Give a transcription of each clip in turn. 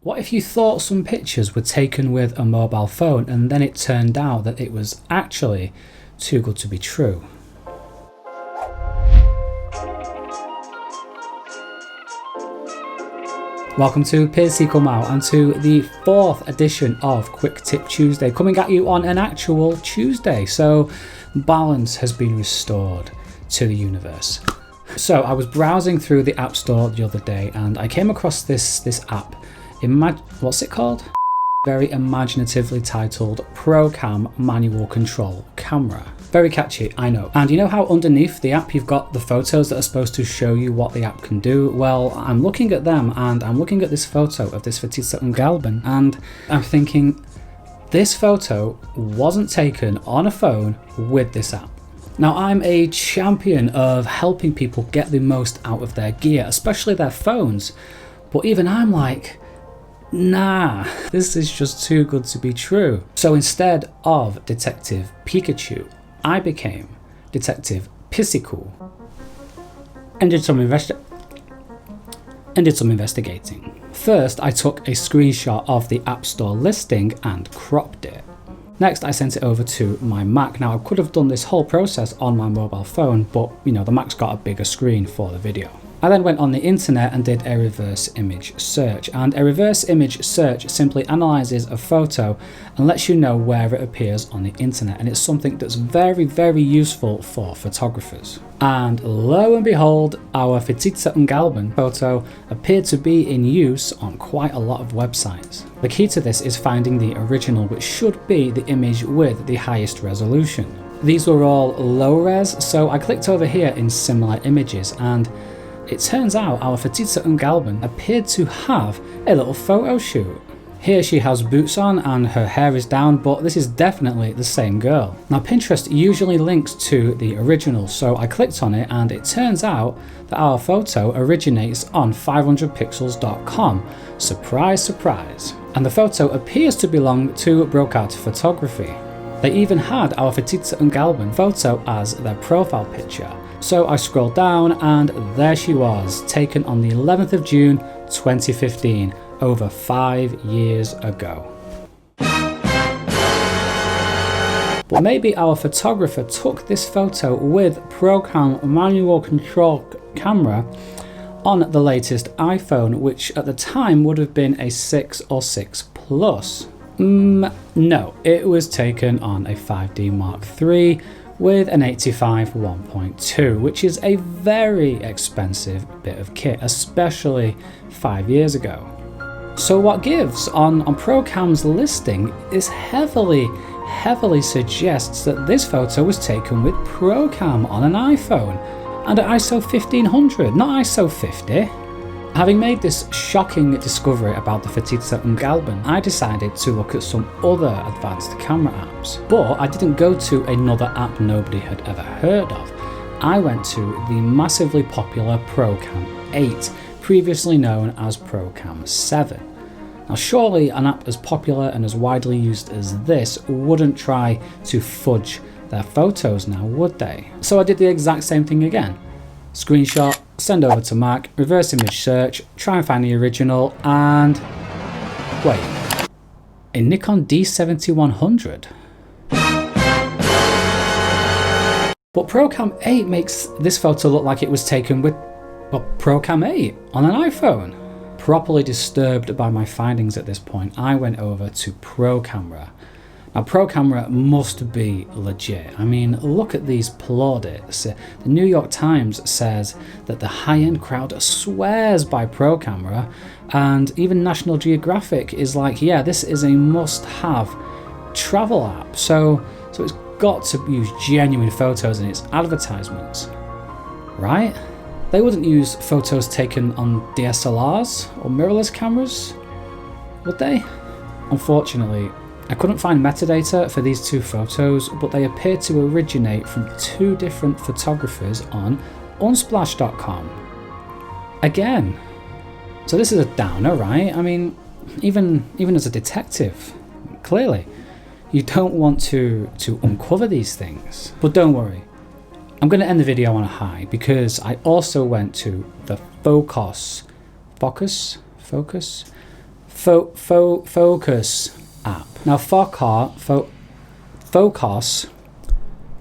What if you thought some pictures were taken with a mobile phone and then it turned out that it was actually too good to be true? Welcome to Pisic and to the 4th edition of Quick Tip Tuesday, coming at you on an actual Tuesday. So balance has been restored to the universe. So I was browsing through the App Store the other day and I came across this app. What's it called? Very imaginatively titled Pro Cam Manual Control Camera. Very catchy, I know. And you know how underneath the app you've got the photos that are supposed to show you what the app can do? Well, I'm looking at them and I'm looking at this photo of this Vilta Gimbal and I'm thinking, this photo wasn't taken on a phone with this app. Now, I'm a champion of helping people get the most out of their gear, especially their phones. But even I'm like, nah, this is just too good to be true. So instead of Detective Pikachu, I became Detective Pisic and did some investigating. First, I took a screenshot of the App Store listing and cropped it. Next, I sent it over to my Mac. Now, I could have done this whole process on my mobile phone, but you know, the Mac's got a bigger screen for the video. I then went on the internet and did a reverse image search, and a reverse image search simply analyzes a photo and lets you know where it appears on the internet, and it's something that's very, very useful for photographers. And lo and behold, our Vilta Gimbal photo appeared to be in use on quite a lot of websites. The key to this is finding the original, which should be the image with the highest resolution. These were all low res, so I clicked over here in similar images, and it turns out our Vilta Gimbal appeared to have a little photo shoot. Here she has boots on and her hair is down, but this is definitely the same girl. Now, Pinterest usually links to the original, so I clicked on it and it turns out that our photo originates on 500pixels.com. Surprise, surprise. And the photo appears to belong to Brokat Photography. They even had our Vilta Gimbal photo as their profile picture. So I scrolled down and there she was, taken on the 11th of June 2015, over 5 years ago. But maybe our photographer took this photo with ProCam Manual Control Camera on the latest iPhone, which at the time would have been a 6 or 6 Plus. No, it was taken on a 5D Mark III with an 85 1.2, which is a very expensive bit of kit, especially 5 years ago. So what gives on ProCam's listing is heavily suggests that this photo was taken with ProCam on an iPhone and at ISO 1500, not ISO 50. Having made this shocking discovery about the Vilta Gimbal, I decided to look at some other advanced camera apps. But I didn't go to another app nobody had ever heard of. I went to the massively popular ProCam 8, previously known as ProCam 7. Now, surely an app as popular and as widely used as this wouldn't try to fudge their photos now, would they? So I did the exact same thing again. Screenshot, send over to Mac, reverse image search, try and find the original, and wait, a Nikon D7100. But ProCam 8 makes this photo look like it was taken with ProCam 8 on an iPhone. Properly disturbed by my findings at this point, I went over to ProCamera. Now, ProCamera must be legit. I mean, look at these plaudits. The New York Times says that the high-end crowd swears by ProCamera, and even National Geographic is like, yeah, this is a must-have travel app. So it's got to use genuine photos in its advertisements, right? They wouldn't use photos taken on DSLRs or mirrorless cameras, would they? Unfortunately, I couldn't find metadata for these two photos, but they appear to originate from two different photographers on unsplash.com. Again. So this is a downer, right? I mean, even as a detective, clearly, you don't want to uncover these things. But don't worry, I'm going to end the video on a high because I also went to the Focos Focus app. Now Focos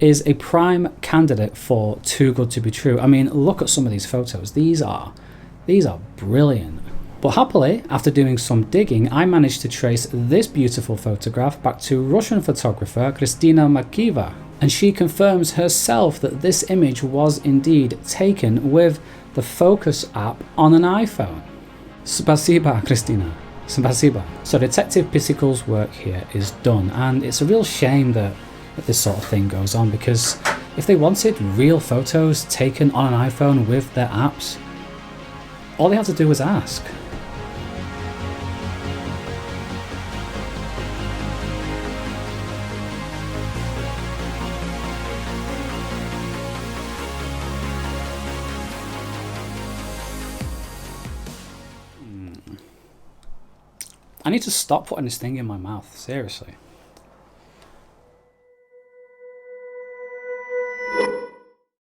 is a prime candidate for too good to be true. I mean, look at some of these photos. These are brilliant. But happily, after doing some digging, I managed to trace this beautiful photograph back to Russian photographer Kristina Makieva, and she confirms herself that this image was indeed taken with the Focus app on an iPhone. Spasiba, Kristina. Spasiba. So Detective Pisic's work here is done, and it's a real shame that this sort of thing goes on, because if they wanted real photos taken on an iPhone with their apps, all they had to do was ask. I need to stop putting this thing in my mouth, seriously.